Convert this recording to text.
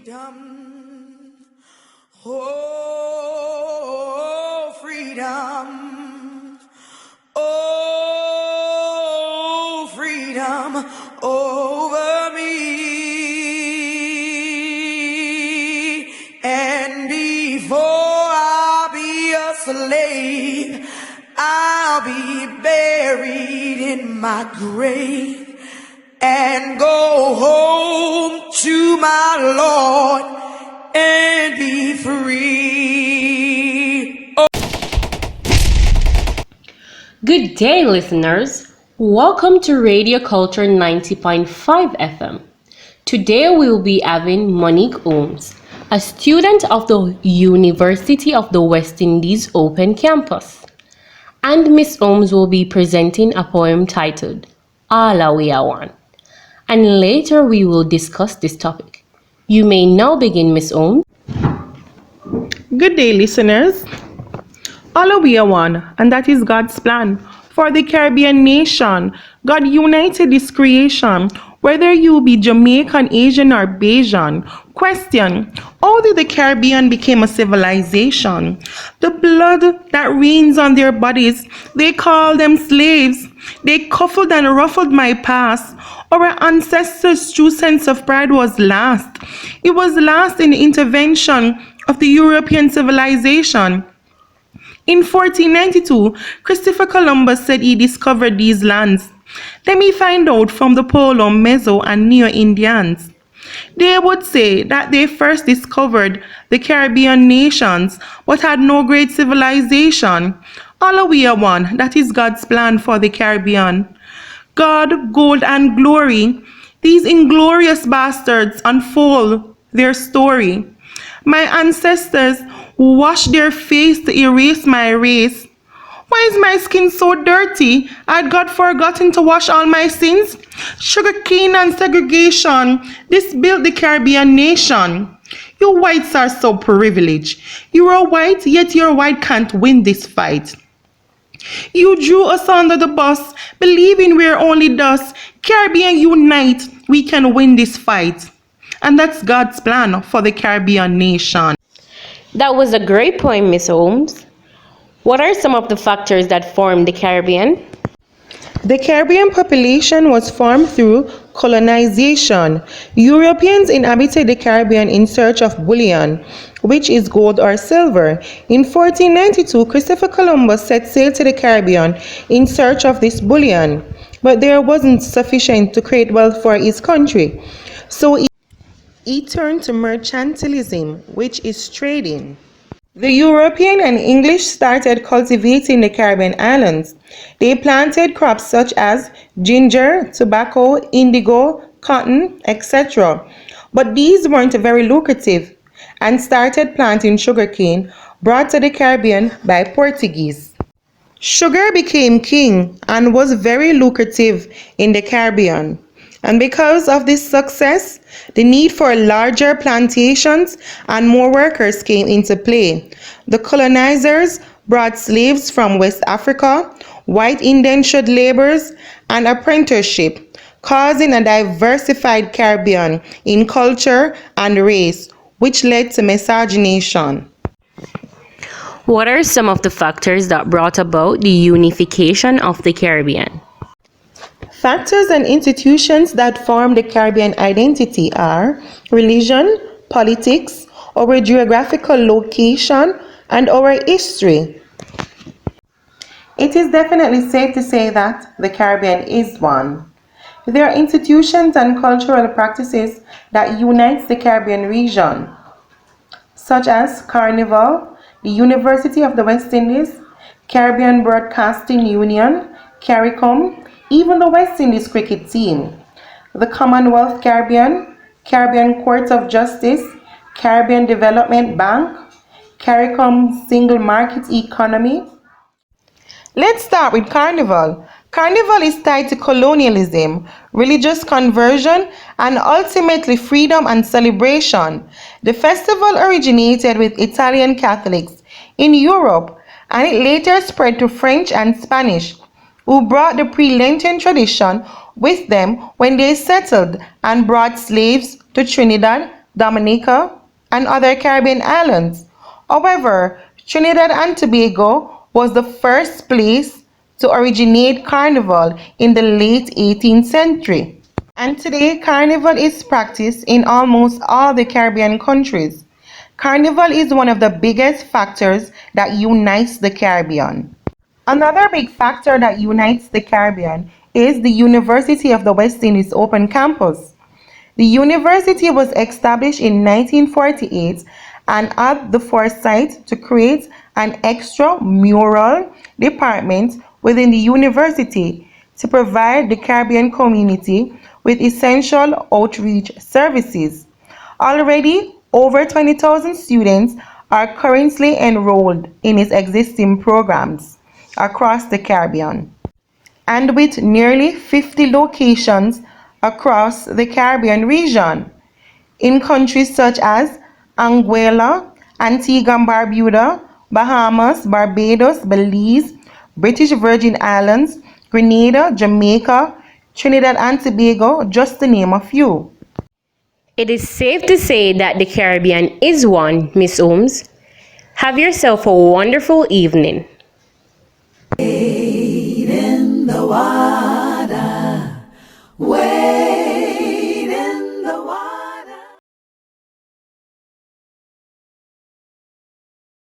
Freedom, oh, freedom, oh, freedom over me. And before I'll be a slave, I'll be buried in my grave and go home to my Lord and be free. Oh. Good day, listeners. Welcome to Radio Culture 90.5 FM. Today we will be having Monique Holmes, a student of the University of the West Indies Open Campus. And Miss Holmes will be presenting a poem titled All We Are One. And later we will discuss this topic. You may now begin, Miss Holmes. Good day, listeners. All we are one, and that is God's plan for the Caribbean nation. God united this creation, whether you be Jamaican, Asian, or Bayesian. Question: how did the Caribbean become a civilization? The blood that rains on their bodies, they call them slaves. They cuffled and ruffled my past. Our ancestors' true sense of pride was lost. It was lost in the intervention of the European civilization. In 1492, Christopher Columbus said he discovered these lands. Let me find out from the Polo, Meso, and Neo-Indians. They would say that they first discovered the Caribbean nations, but had no great civilization. All we are one, that is God's plan for the Caribbean. God, gold, and glory, these inglorious bastards unfold their story. My ancestors washed their face to erase my race. Why is my skin so dirty? Had God forgotten to wash all my sins? Sugarcane and segregation, this built the Caribbean nation. You whites are so privileged. You are white, yet your white can't win this fight. You drew us under the bus, believing we're only dust. Caribbean unite, we can win this fight. And that's God's plan for the Caribbean nation. That was a great poem, Miss Holmes. What are some of the factors that form the Caribbean? The Caribbean population was formed through colonization. Europeans inhabited the Caribbean in search of bullion, which is gold or silver. In 1492, Christopher Columbus set sail to the Caribbean in search of this bullion, but there wasn't sufficient to create wealth for his country. So he turned to mercantilism, which is trading. The European and English started cultivating the Caribbean islands. They planted crops such as ginger, tobacco, indigo, cotton, etc. But these weren't very lucrative, and started planting sugarcane brought to the Caribbean by Portuguese. Sugar became king and was very lucrative in the Caribbean. And because of this success, the need for larger plantations and more workers came into play. The colonizers brought slaves from West Africa, white indentured laborers, and apprenticeship, causing a diversified Caribbean in culture and race, which led to miscegenation. What are some of the factors that brought about the unification of the Caribbean? Factors and institutions that form the Caribbean identity are religion, politics, our geographical location, and our history. It is definitely safe to say that the Caribbean is one. There are institutions and cultural practices that unite the Caribbean region, such as Carnival, the University of the West Indies, Caribbean Broadcasting Union, CARICOM, even the West Indies cricket team, the Commonwealth Caribbean, Caribbean Court of Justice, Caribbean Development Bank, CARICOM Single Market Economy. Let's start with Carnival. Carnival is tied to colonialism, religious conversion, and ultimately freedom and celebration. The festival originated with Italian Catholics in Europe, and it later spread to French and Spanish, who brought the pre-Lenten tradition with them when they settled and brought slaves to Trinidad Dominica, and other Caribbean islands. However, Trinidad and Tobago was the first place to originate Carnival in the late 18th century. And today, Carnival is practiced in almost all the Caribbean countries. Carnival is one of the biggest factors that unites the Caribbean. Another big factor that unites the Caribbean is the University of the West Indies Open Campus. The university was established in 1948 and had the foresight to create an extramural department within the university to provide the Caribbean community with essential outreach services. Already, over 20,000 students are currently enrolled in its existing programs across the Caribbean. And with nearly 50 locations across the Caribbean region, in countries such as Anguilla, Antigua and Barbuda, Bahamas, Barbados, Belize, British Virgin Islands, Grenada, Jamaica, Trinidad and Tobago, just to name a few. It is safe to say that the Caribbean is one, Miss Holmes. Have yourself a wonderful evening. In the wild.